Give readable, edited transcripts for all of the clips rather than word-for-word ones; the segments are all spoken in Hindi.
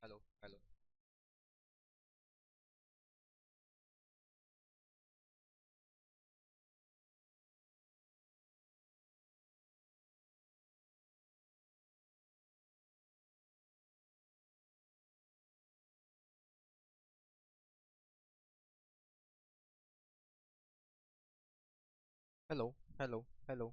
Hello hello. Hello hello hello.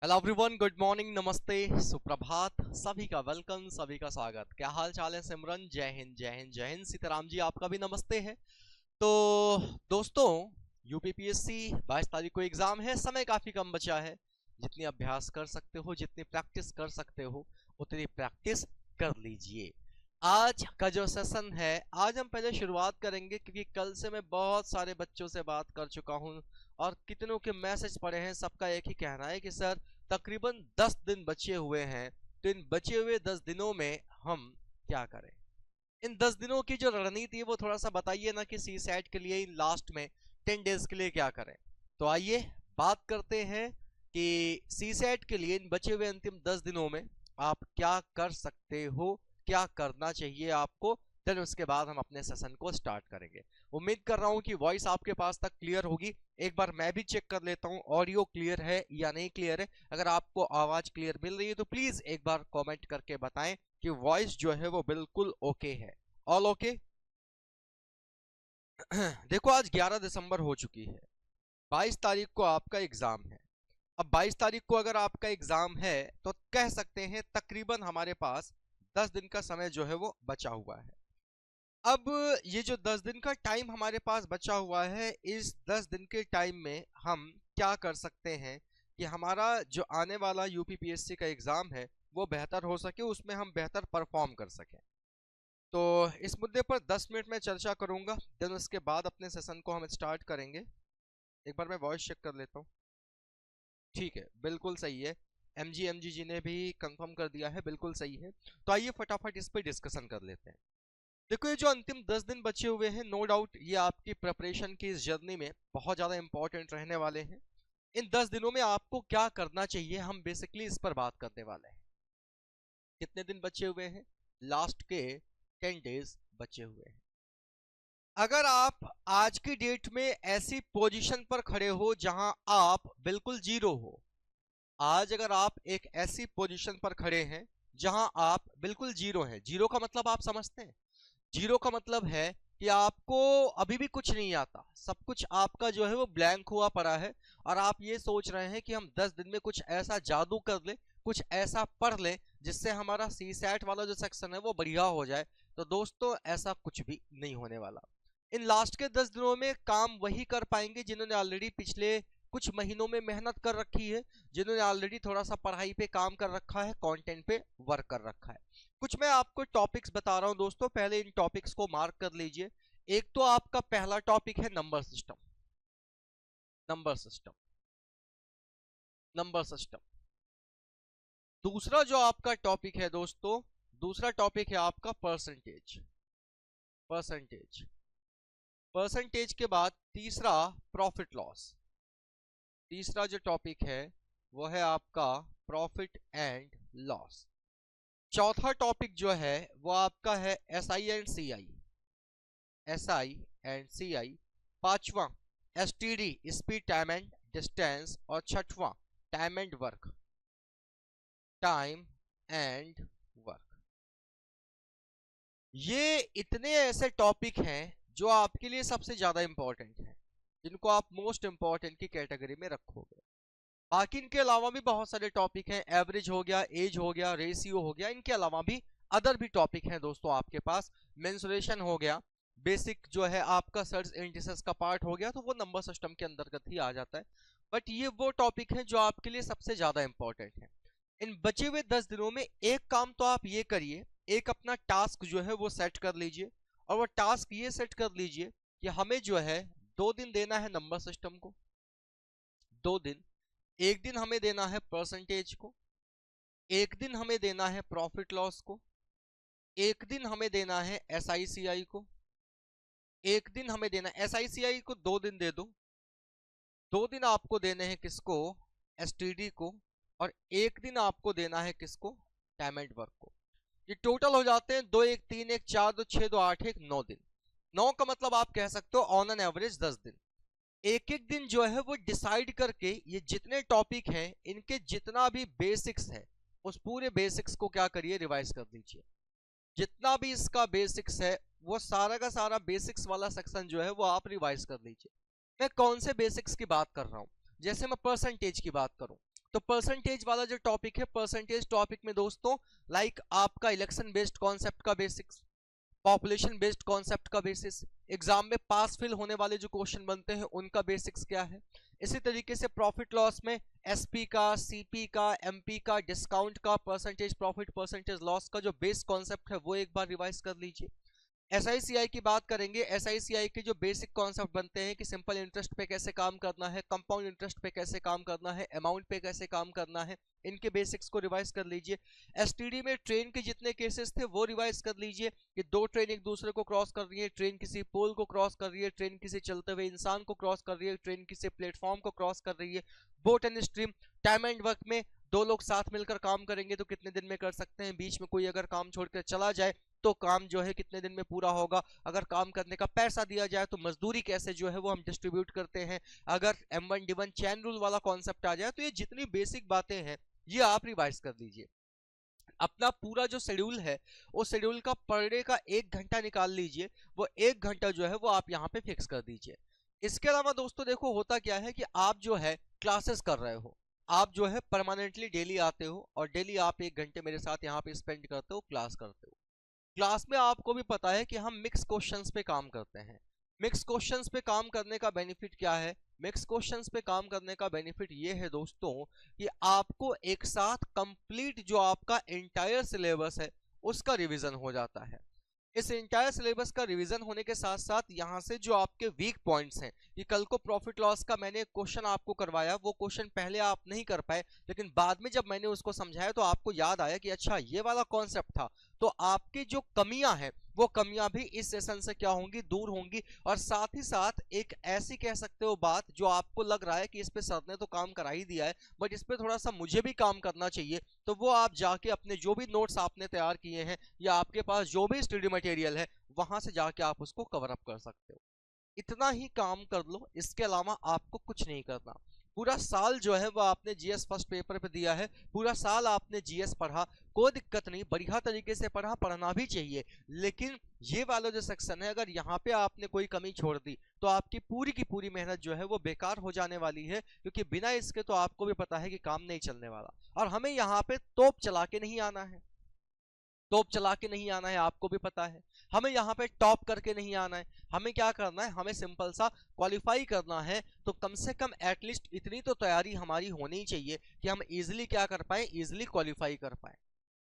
Hello everyone, good morning, नमस्ते, सुप्रभात। सभी का वेलकम, सभी का स्वागत। क्या हाल चाल है सिमरन? जय हिंद जय हिंद जय हिंद। सीताराम जी, आपका भी नमस्ते है। तो दोस्तों, यूपीपीएससी 22 तारीख को एग्जाम है। समय काफी कम बचा है। जितनी अभ्यास कर सकते हो, जितनी प्रैक्टिस कर सकते हो, उतनी प्रैक्टिस कर लीजिए। आज का जो सेशन है, आज हम पहले शुरुआत करेंगे क्योंकि कल से मैं बहुत सारे बच्चों से बात कर चुका हूं और कितनों के मैसेज पढ़े हैं। सबका एक ही कहना है कि सर, तकरीबन 10 दिन बचे हुए हैं, तो इन बचे हुए 10 दिनों में हम क्या करें। इन 10 दिनों की जो रणनीति है वो थोड़ा सा बताइए ना कि सी सेट के लिए इन लास्ट में 10 डेज के लिए क्या करें। तो आइए बात करते हैं कि सी सेट के लिए इन बचे हुए अंतिम 10 दिनों में आप क्या कर सकते हो, क्या करना चाहिए आपको। देन उसके बाद हम अपने सेशन को स्टार्ट करेंगे। उम्मीद कर रहा हूं कि वॉइस आपके पास तक क्लियर होगी। एक बार मैं भी चेक कर लेता हूं ऑडियो क्लियर है या नहीं क्लियर है। अगर आपको आवाज क्लियर मिल रही है तो प्लीज एक बार कमेंट करके बताएं कि वॉइस जो है वो बिल्कुल ओके है। All okay. देखो, आज 11 दिसंबर हो चुकी है। 22 तारीख को आपका एग्जाम है। अब 22 तारीख को अगर आपका एग्जाम है तो कह सकते हैं तकरीबन हमारे पास 10 दिन का समय जो है वो बचा हुआ है। अब ये जो 10 दिन का टाइम हमारे पास बचा हुआ है, इस 10 दिन के टाइम में हम क्या कर सकते हैं कि हमारा जो आने वाला यूपीपीएससी का एग्जाम है वो बेहतर हो सके, उसमें हम बेहतर परफॉर्म कर सकें। तो इस मुद्दे पर 10 मिनट में चर्चा करूंगा। देन उसके बाद अपने सेशन को हम स्टार्ट करेंगे। एक बार मैं वॉइस चेक कर लेता हूँ। ठीक है, बिल्कुल सही है। एमजी जी ने भी कंफर्म कर दिया है, बिल्कुल सही है। तो आइए फटाफट इस पर डिस्कशन कर लेते हैं। देखो, ये जो अंतिम 10 दिन बचे हुए हैं, नो डाउट ये आपकी प्रिपरेशन की इस जर्नी में बहुत ज़्यादा इंपॉर्टेंट रहने वाले हैं। इन 10 दिनों में आपको क्या करना चाहिए, हम बेसिकली इस पर बात करने वाले हैं। कितने दिन बचे हुए हैं? लास्ट के 10 डेज बचे हुए हैं। अगर आप आज की डेट में ऐसी पोजीशन पर खड़े हो जहां आप बिल्कुल जीरो हो, आज अगर आप एक ऐसी पोजीशन पर खड़े हैं जहां आप बिल्कुल जीरो हैं, जीरो का मतलब आप समझते हैं? जीरो का मतलब है कि आपको अभी भी कुछ नहीं आता, सब कुछ आपका जो है वो ब्लैंक हुआ पड़ा है। और आप ये सोच रहे हैं कि हम 10 दिन में कुछ ऐसा जादू कर ले, कुछ ऐसा पढ़ ले जिससे हमारा सी सैट वाला जो सेक्शन है वो बढ़िया हो जाए। तो दोस्तों, ऐसा कुछ भी नहीं होने वाला। इन लास्ट के 10 दिनों में काम वही कर पाएंगे जिन्होंने ऑलरेडी पिछले कुछ महीनों में मेहनत कर रखी है, जिन्होंने ऑलरेडी थोड़ा सा पढ़ाई पे काम कर रखा है, कंटेंट पे वर्क कर रखा है। कुछ मैं आपको टॉपिक्स बता रहा हूं दोस्तों, पहले इन टॉपिक्स को मार्क कर लीजिए। एक तो आपका पहला टॉपिक है number system. Number system, number system. दूसरा जो आपका टॉपिक है दोस्तों, दूसरा टॉपिक है आपका परसेंटेज। परसेंटेज, परसेंटेज के बाद तीसरा प्रॉफिट लॉस। तीसरा जो टॉपिक है वो है आपका प्रॉफिट एंड लॉस। चौथा टॉपिक जो है वो आपका है S I and C I. S I and C I. पांचवा S T D, speed time and distance. और छठवां time and work. Time and work. ये इतने ऐसे टॉपिक हैं जो आपके लिए सबसे ज्यादा इंपॉर्टेंट हैं, जिनको आप मोस्ट इंपॉर्टेंट की कैटेगरी में रखोगे। बाकी इनके अलावा भी बहुत सारे टॉपिक हैं, एवरेज हो गया, एज हो गया, रेशियो हो गया। इनके अलावा भी अदर भी टॉपिक हैं दोस्तों आपके पास। मेंसुरेशन हो गया, बेसिक जो है आपका सर्च इंडिसेस का पार्ट हो गया, तो वो नंबर सिस्टम के अंतर्गत ही आ जाता है। बट ये वो टॉपिक हैं जो आपके लिए सबसे ज्यादा इंपॉर्टेंट है। इन बचे हुए 10 दिनों में एक काम तो आप ये करिए, एक अपना टास्क जो है वो सेट कर लीजिए। और वो टास्क ये सेट कर लीजिए कि हमें जो है 2 दिन देना है नंबर सिस्टम को। 2 दिन। एक दिन हमें देना है परसेंटेज को, एक दिन हमें देना है प्रॉफिट लॉस को, एक दिन हमें देना है एसआईसीआई को, एक दिन हमें देना है एसआईसीआई को 2 दिन दे दो, 2 दिन आपको देने हैं किसको, एसटीडी को, और 1 दिन आपको देना है किसको, टाइम एंड वर्क को। ये टोटल हो जाते हैं 2 1 3 1 4 2 6 2 8 1 9 दिन। 9 का मतलब आप कह सकते हो ऑन एन एवरेज 10 दिन। एक एक दिन जो है वो डिसाइड करके ये जितने टॉपिक हैं इनके जितना भी बेसिक्स है उस पूरे बेसिक्स को क्या करिए, रिवाइज कर दीजिए। जितना भी इसका बेसिक्स है वो सारा का सारा बेसिक्स वाला सेक्शन जो है वो आप रिवाइज कर लीजिए। मैं कौन से बेसिक्स की बात कर रहा हूं, जैसे मैं परसेंटेज की बात करूं तो परसेंटेज वाला जो टॉपिक है, परसेंटेज टॉपिक में दोस्तों लाइक आपका इलेक्शन बेस्ड कॉन्सेप्ट का बेसिक्स, पॉपुलेशन बेस्ड कॉन्सेप्ट का बेसिस, एग्जाम में पास फिल होने वाले जो क्वेश्चन बनते हैं उनका बेसिक्स क्या है। इसी तरीके से प्रॉफिट लॉस में एसपी का, सीपी का, एमपी का, डिस्काउंट का, परसेंटेज प्रॉफिट, परसेंटेज लॉस का जो बेस कॉन्सेप्ट है वो एक बार रिवाइज कर लीजिए। एसआईसीआई की बात करेंगे, एसआईसीआई के जो बेसिक कॉन्सेप्ट बनते हैं कि सिंपल इंटरेस्ट पे कैसे काम करना है, कंपाउंड इंटरेस्ट पे कैसे काम करना है, अमाउंट पे कैसे काम करना है, इनके बेसिक्स को रिवाइज कर लीजिए। एसटीडी में ट्रेन के जितने केसेस थे वो रिवाइज कर लीजिए कि 2 ट्रेन एक दूसरे को क्रॉस कर रही है, ट्रेन किसी पोल को क्रॉस कर रही है, ट्रेन किसी चलते हुए इंसान को क्रॉस कर रही है, ट्रेन किसी प्लेटफॉर्म को क्रॉस कर रही है। Boat and stream, time and work में 2 लोग साथ मिलकर काम करेंगे तो कितने दिन में कर सकते हैं, बीच में कोई अगर काम छोड़कर चला जाए तो काम जो है कितने दिन में पूरा होगा, अगर काम करने का पैसा दिया जाए तो मजदूरी कैसे जो है वो हम डिस्ट्रीब्यूट करते हैं, अगर M1D1 चैन रूल वाला कॉन्सेप्ट आ जाए, तो ये जितनी बेसिक बातें हैं ये आप रिवाइज कर लीजिए। अपना पूरा जो शेड्यूल है उस शेड्यूल का पर डे का 1 घंटा निकाल लीजिए, वो 1 घंटा जो है वो आप यहाँ पे फिक्स कर दीजिए। इसके अलावा दोस्तों देखो होता क्या है कि आप जो है क्लासेस कर रहे हो, आप जो है परमानेंटली डेली आते हो और डेली आप 1 घंटे मेरे साथ यहाँ पे स्पेंड करते हो, क्लास करते हो। क्लास में आपको भी पता है कि हम मिक्स क्वेश्चंस पे काम करते हैं। मिक्स क्वेश्चंस पे काम करने का बेनिफिट क्या है, मिक्स क्वेश्चंस पे काम करने का बेनिफिट ये है दोस्तों कि आपको एक साथ कंप्लीट जो आपका एंटायर सिलेबस है उसका रिवीजन हो जाता है। इस इंटायर सिलेबस का रिवीजन होने के साथ साथ यहाँ से जो आपके वीक पॉइंट्स हैं, कि कल को प्रॉफिट लॉस का मैंने एक क्वेश्चन आपको करवाया, वो क्वेश्चन पहले आप नहीं कर पाए लेकिन बाद में जब मैंने उसको समझाया तो आपको याद आया कि अच्छा ये वाला कॉन्सेप्ट था, तो आपकी जो कमियां हैं वो कमियां भी इस सेशन से क्या होंगी, दूर होंगी। और साथ ही साथ एक ऐसी कह सकते हो बात जो आपको लग रहा है कि इस पे सर ने तो काम करा ही दिया है बट इस पे थोड़ा सा मुझे भी काम करना चाहिए, तो वो आप जाके अपने जो भी नोट्स आपने तैयार किए हैं या आपके पास जो भी स्टडी मटेरियल है वहां से जाके आप उसको कवर अप कर सकते हो। इतना ही काम कर लो, इसके अलावा आपको कुछ नहीं करना। पूरा साल जो है वो आपने जीएस फर्स्ट पेपर पे दिया है, पूरा साल आपने जीएस पढ़ा, कोई दिक्कत नहीं, बढ़िया तरीके से पढ़ा, पढ़ना भी चाहिए। लेकिन ये वाला जो सेक्शन है अगर यहाँ पे आपने कोई कमी छोड़ दी तो आपकी पूरी की पूरी मेहनत जो है वो बेकार हो जाने वाली है, क्योंकि बिना इसके तो आपको भी पता है कि काम नहीं चलने वाला। और हमें यहाँ पे तोप चला के नहीं आना है, टॉप चला के नहीं आना है, आपको भी पता है। हमें यहाँ पे टॉप करके नहीं आना है, हमें क्या करना है, हमें सिंपल सा क्वालिफाई करना है। तो कम से कम एटलीस्ट इतनी तो तैयारी हमारी होनी चाहिए कि हम इजिली क्या कर पाए, इजिली क्वालिफाई कर पाए।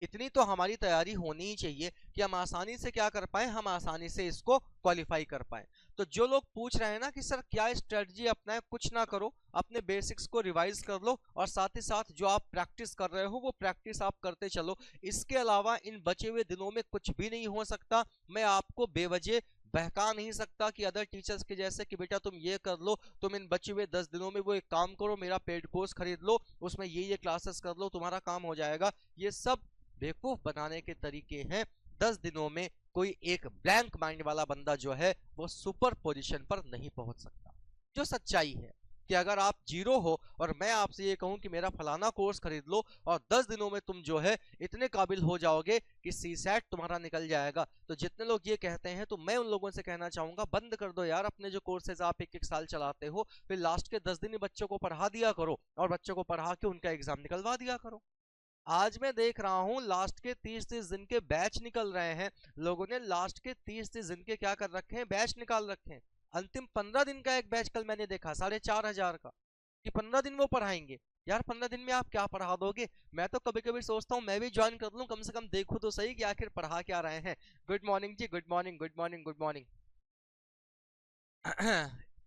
इतनी तो हमारी तैयारी होनी ही चाहिए कि हम आसानी से क्या कर पाए, हम आसानी से इसको क्वालिफाई कर पाए। तो जो लोग पूछ रहे हैं ना कि सर क्या स्ट्रेटजी अपनाए, कुछ ना करो, अपने बेसिक्स को रिवाइज कर लो और साथ ही साथ जो आप प्रैक्टिस कर रहे हो वो प्रैक्टिस आप करते चलो। इसके अलावा इन बचे हुए दिनों में कुछ भी नहीं हो सकता। मैं आपको बेवजह बहका नहीं सकता कि अदर टीचर्स के जैसे कि बेटा तुम ये कर लो, तुम इन बचे हुए 10 दिनों में वो एक काम करो, मेरा पेड कोर्स खरीद लो, उसमें ये क्लासेस कर लो, तुम्हारा काम हो जाएगा। ये सब बेवकूफ बनाने के तरीके हैं। 10 दिनों में कोई एक ब्लैंक माइंड वाला बंदा जो है वो सुपर पोजीशन पर नहीं पहुंच सकता। जो सच्चाई है कि अगर आप जीरो हो और मैं आपसे ये कहूं कि मेरा फलाना कोर्स खरीद लो और 10 दिनों में तुम जो है इतने काबिल हो जाओगे कि सीसैट तुम्हारा निकल जाएगा, तो जितने लोग ये कहते हैं तो मैं उन लोगों से कहना चाहूंगा बंद कर दो यार अपने जो कोर्सेज आप एक साल चलाते हो, फिर लास्ट के 10 दिन बच्चों को पढ़ा दिया करो और बच्चों को पढ़ा के उनका एग्जाम निकलवा दिया करो। आज मैं देख रहा हूं लास्ट के 30-30 दिन के बैच निकल रहे हैं, लोगों ने लास्ट के 30-30 दिन के क्या कर रखे हैं, बैच निकाल रखे हैं। अंतिम 15 दिन का एक बैच कल मैंने देखा 4500 का, कि 15 दिन वो पढ़ाएंगे। यार 15 दिन में आप क्या पढ़ा दोगे? मैं तो कभी कभी सोचता हूँ मैं भी ज्वाइन कर लूँ, कम से कम देखूँ तो सही कि आखिर पढ़ा क्या रहे हैं। गुड मॉर्निंग जी, good morning, good morning, good morning.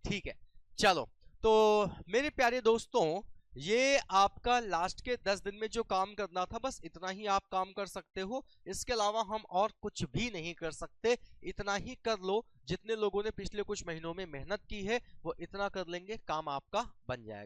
ठीक है, चलो। तो मेरे प्यारे दोस्तों, ये आपका लास्ट के 10 दिन में जो काम करना था, बस इतना ही आप काम कर सकते हो। इसके अलावा हम और कुछ भी नहीं कर सकते। इतना ही कर लो। जितने लोगों ने पिछले कुछ महीनों में मेहनत की है वो इतना कर लेंगे, काम आपका बन जाएगा।